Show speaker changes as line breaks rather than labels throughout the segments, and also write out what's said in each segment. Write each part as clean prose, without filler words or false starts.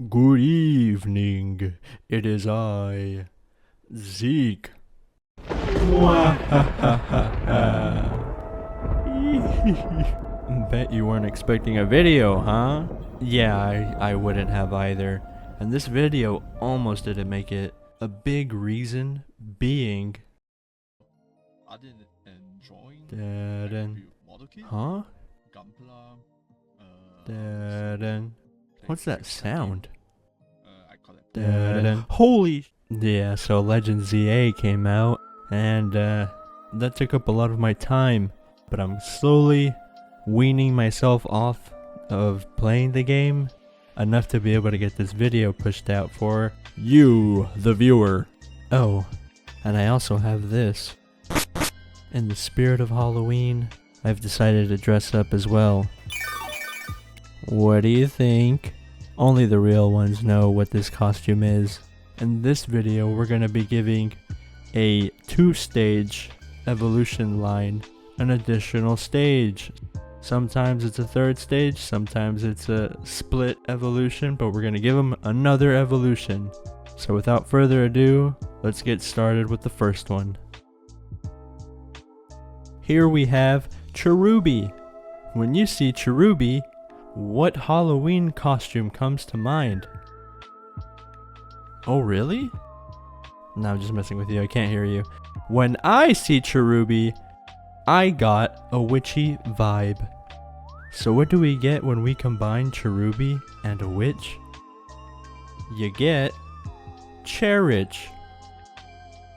Good evening. It is I, Zeke. Bet you weren't expecting a video, huh? Yeah, I wouldn't have either. And this video almost didn't make it. A big reason being...
I didn't enjoy
Huh?
Gunpla,
What's that sound?
I call it
Holy... Yeah, so Legend ZA came out, and that took up a lot of my time. But I'm slowly weaning myself off of playing the game enough to be able to get this video pushed out for you, the viewer. Oh, and I also have this. In the spirit of Halloween, I've decided to dress up as well. What do you think? Only the real ones know what this costume is. In this video, we're going to be giving a 2-stage evolution line an additional stage. Sometimes it's a 3rd stage, sometimes it's a split evolution, but we're going to give them another evolution. So without further ado, let's get started with the first one. Here we have Cherubi. When you see Cherubi, what Halloween costume comes to mind? Oh really? No, I'm just messing with you, I can't hear you. When I see Cherubi, I got a witchy vibe. So what do we get when we combine Cherubi and a witch? You get Cherritch.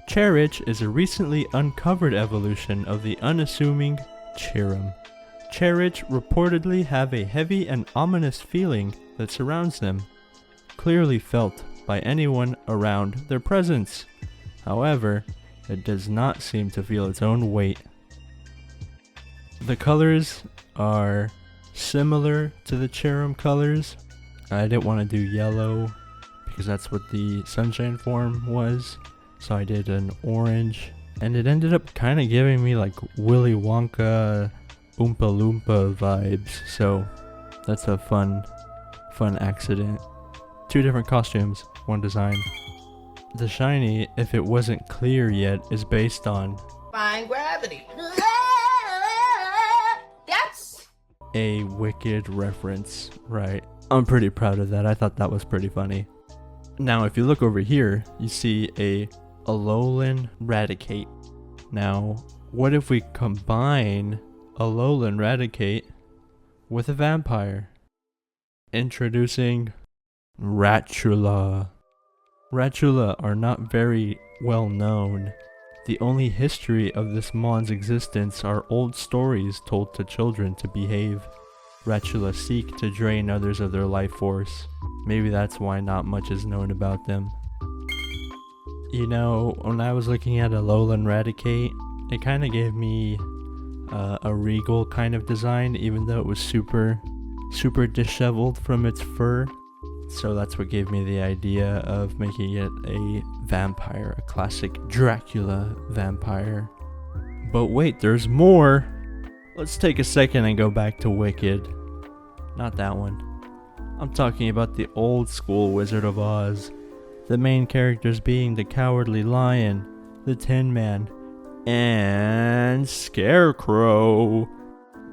Cherritch is a recently uncovered evolution of the unassuming Cherrim. Cherritch reportedly have a heavy and ominous feeling that surrounds them, clearly felt by anyone around their presence. However, it does not seem to feel its own weight. The colors are similar to the Cherrim colors. I didn't want to do yellow because that's what the sunshine form was, so I did an orange, and it ended up kind of giving me like Willy Wonka, Oompa Loompa vibes, so that's a fun accident. 2 different costumes, 1 design. The shiny, if it wasn't clear yet, is based on
Fine gravity. That's
a Wicked reference, right? I'm pretty proud of that. I thought that was pretty funny. Now, if you look over here, you see a Alolan Raticate. Now, what if we combine Alolan Raticate with a vampire? Introducing Rattula. Rattula are not very well known. The only history of this mon's existence are old stories told to children to behave. Rattula seek to drain others of their life force. Maybe that's why not much is known about them. You know, when I was looking at Alolan Raticate, it kind of gave me a regal kind of design, even though it was super disheveled from its fur. So that's what gave me the idea of making it a vampire, a classic Dracula vampire. But wait, there's more! Let's take a second and go back to Wicked. Not that one. I'm talking about the old school Wizard of Oz. The main characters being the Cowardly Lion, the Tin Man, and Scarecrow.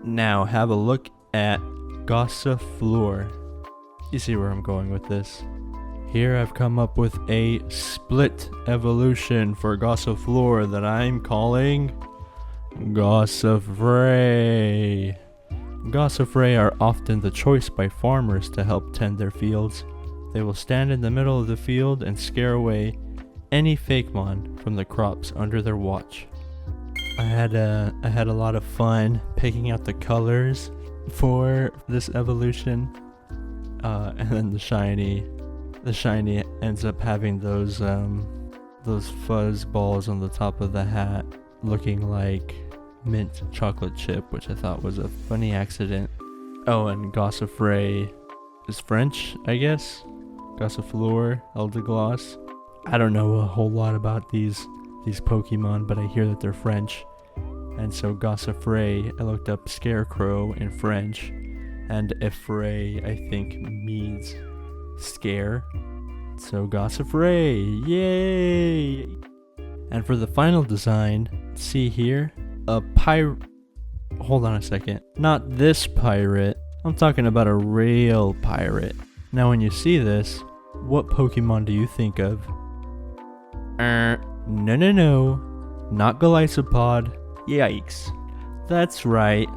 Now have a look at Gosseffray. You see where I'm going with this. Here I've come up with a split evolution for Gosseffray that I'm calling Gosseffray. Gosseffray are often the choice by farmers to help tend their fields. They will stand in the middle of the field and scare away any fakemon from the crops under their watch. I had a lot of fun picking out the colors for this evolution. And then the shiny ends up having those fuzz balls on the top of the hat looking like mint chocolate chip, which I thought was a funny accident. Oh, and Gosseffray is French, I guess. Gosseffray, Eldergloss. I don't know a whole lot about these Pokemon, but I hear that they're French. And so Gosseffray, I looked up Scarecrow in French, and Effray, I think, means scare. So Gosseffray, yay! And for the final design, see here, a pirate. Hold on a second. Not this pirate. I'm talking about a real pirate. Now when you see this, what Pokemon do you think of? No. Not Gossifleur. Yikes. That's right.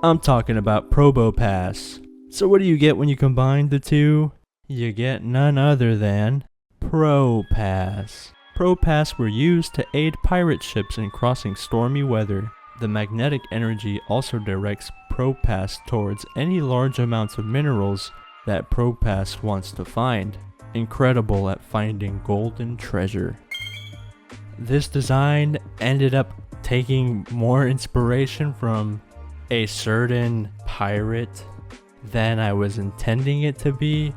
I'm talking about Prowpass. So what do you get when you combine the two? You get none other than Prowpass. Prowpass were used to aid pirate ships in crossing stormy weather. The magnetic energy also directs Prowpass towards any large amounts of minerals that Prowpass wants to find. Incredible at finding golden treasure. This design ended up taking more inspiration from a certain pirate than I was intending it to be.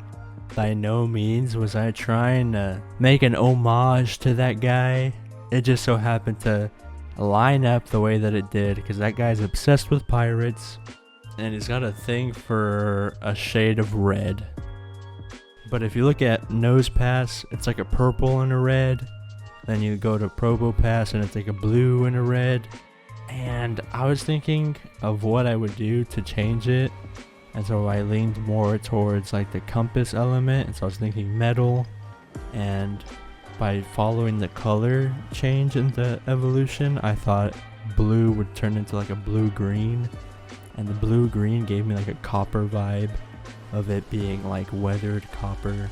By no means was I trying to make an homage to that guy. It just so happened to line up the way that it did because that guy's obsessed with pirates and he's got a thing for a shade of red. But if you look at Nosepass, it's like a purple and a red. Then you go to Prowpass and it's like a blue and a red. And I was thinking of what I would do to change it. And so I leaned more towards like the compass element. And so I was thinking metal. And by following the color change in the evolution, I thought blue would turn into like a blue-green. And the blue-green gave me like a copper vibe of it being like weathered copper.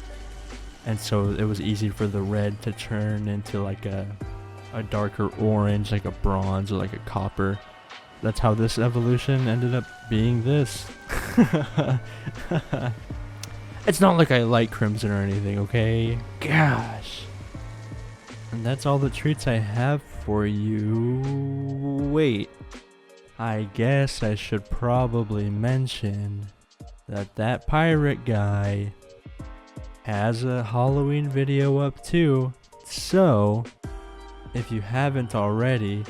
And so it was easy for the red to turn into like a darker orange, like a bronze or like a copper. That's how this evolution ended up being this. It's not like I like crimson or anything, okay? Gosh. And that's all the treats I have for you. Wait. I guess I should probably mention that pirate guy has a Halloween video up too. So, if you haven't already,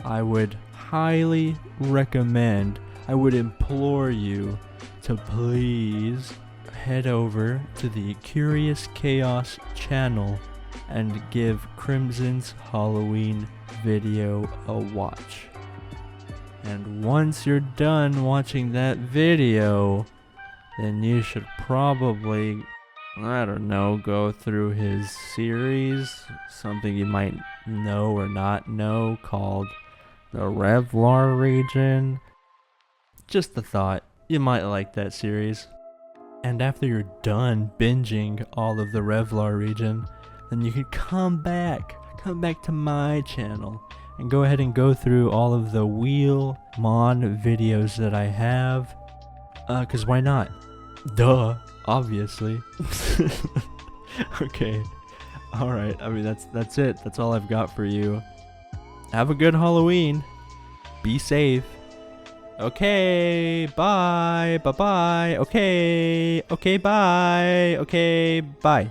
I would highly recommend, I would implore you to please head over to the Curious Chaos channel and give Crimson's Halloween video a watch. And once you're done watching that video, then you should probably, I don't know, go through his series, something you might know or not know, called the Revlar region. Just a thought, you might like that series. And after you're done binging all of the Revlar region, then you can come back to my channel and go ahead and go through all of the Wheelmon videos that I have. 'Cause why not? Duh, obviously. Okay. Alright, I mean that's it. That's all I've got for you. Have a good Halloween. Be safe. Okay, bye. Bye-bye. Okay, bye. Okay, bye.